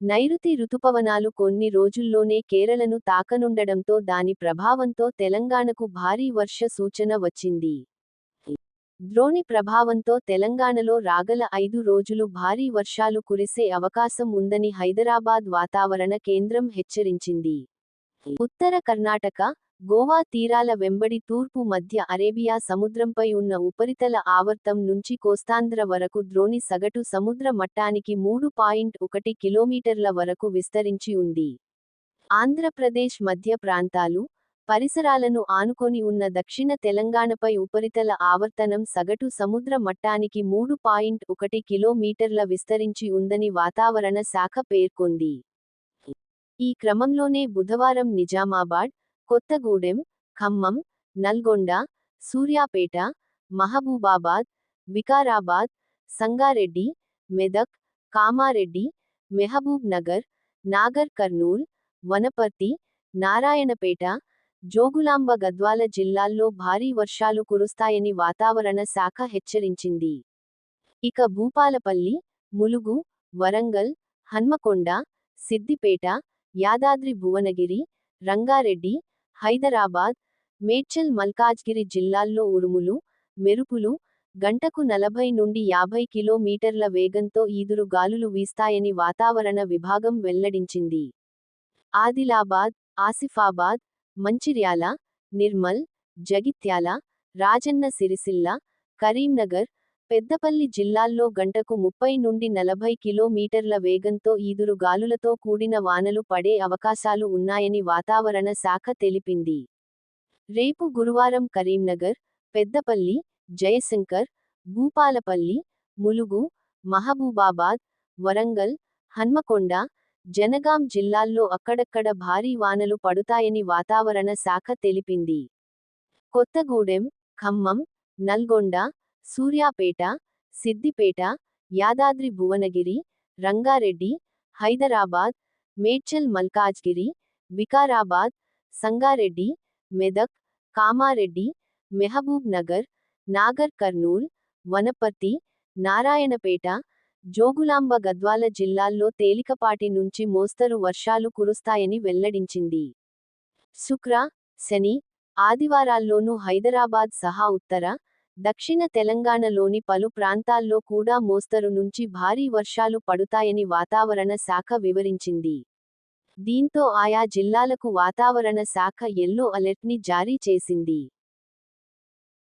నైరుతి రుతుపవనాలు కొన్ని రోజుల్లోనే కేరళను తాకనుండడంతో దాని ప్రభావంతో తెలంగాణకు భారీ వర్ష సూచన వచ్చింది. ద్రోణి ప్రభావంతో తెలంగాణలో రాగల 5 రోజులు భారీ వర్షాలు కురిసే అవకాశం ఉందని హైదరాబాద్ వాతావరణ కేంద్రం హెచ్చరించింది. ఉత్తర కర్ణాటక, గోవా తీరాల వెంబడి తూర్పు మధ్య అరేబియా సముద్రంపై ఉన్న ఉపరితల ఆవర్తం నుంచి కోస్తాంధ్ర వరకు ద్రోణి సగటు సముద్ర మట్టానికి 3.1 కిలోమీటర్ల వరకు విస్తరించి ఉంది. ఆంధ్రప్రదేశ్ మధ్య ప్రాంతాలు, పరిసరాలను ఆనుకొని ఉన్న దక్షిణ తెలంగాణపై ఉపరితల ఆవర్తనం సగటు సముద్ర మట్టానికి 3.1 కిలోమీటర్ల విస్తరించి ఉందని వాతావరణ శాఖ పేర్కొంది. ఈ క్రమంలోనే బుధవారం నిజామాబాద్, కొత్తగూడెం, ఖమ్మం, నల్గొండ, సూర్యాపేట, మహబూబాబాద్, వికారాబాద్, సంగారెడ్డి, మెదక్, కామారెడ్డి, మెహబూబ్ నగర్, నాగర్ కర్నూల్, వనపర్తి, నారాయణపేట, జోగులాంబ గద్వాల జిల్లాల్లో భారీ వర్షాలు కురుస్తాయని వాతావరణ శాఖ హెచ్చరించింది. ఇక భూపాలపల్లి, ములుగు, వరంగల్, హన్మకొండ, సిద్దిపేట, యాదాద్రి భువనగిరి, రంగారెడ్డి, హైదరాబాద్, మేడ్చల్ మల్కాజ్గిరి జిల్లాల్లో ఉరుములు, మెరుపులు, గంటకు 40 నుండి 50 కిలోమీటర్ల వేగంతో ఈదురు గాలులు వీస్తాయని వాతావరణ విభాగం వెల్లడించింది. ఆదిలాబాద్, ఆసిఫాబాద్, మంచిర్యాల, నిర్మల్, జగిత్యాల, రాజన్న సిరిసిల్ల, కరీంనగర్, పెద్దపల్లి జిల్లాల్లో గంటకు 30 నుండి 40 కిలోమీటర్ల వేగంతో ఈదురు గాలులతో కూడిన వానలు పడే అవకాశాలు ఉన్నాయని వాతావరణ శాఖ తెలిపింది. రేపు గురువారం కరీంనగర్, పెద్దపల్లి, జయశంకర్, భూపాలపల్లి, ములుగు, మహబూబాబాద్, వరంగల్, హన్మకొండ, జనగాం జిల్లాల్లో అక్కడక్కడ భారీ వానలు పడుతాయని వాతావరణ శాఖ తెలిపింది. కొత్తగూడెం, ఖమ్మం, నల్గొండ, సూర్యాపేట, సిద్దిపేట, యాదాద్రి భువనగిరి, రంగారెడ్డి, హైదరాబాద్, మేడ్చల్ మల్కాజ్గిరి, వికారాబాద్, సంగారెడ్డి, మెదక్, కామారెడ్డి, మెహబూబ్ నగర్, నాగర్ కర్నూల్, వనపర్తి, నారాయణపేట, జోగులాంబ గద్వాల జిల్లాల్లో తేలికపాటి నుంచి మోస్తరు వర్షాలు కురుస్తాయని వెల్లడించింది. శుక్ర, శని, ఆదివారాల్లోనూ హైదరాబాద్ సహా ఉత్తర, దక్షిణ తెలంగాణలోని పలు ప్రాంతాల్లో కూడా మోస్తరు నుంచి భారీ వర్షాలు పడుతాయని వాతావరణ శాఖ వివరించింది. దీంతో ఆయా జిల్లాలకు వాతావరణ శాఖ యెల్లో అలర్ట్ని జారీ చేసింది.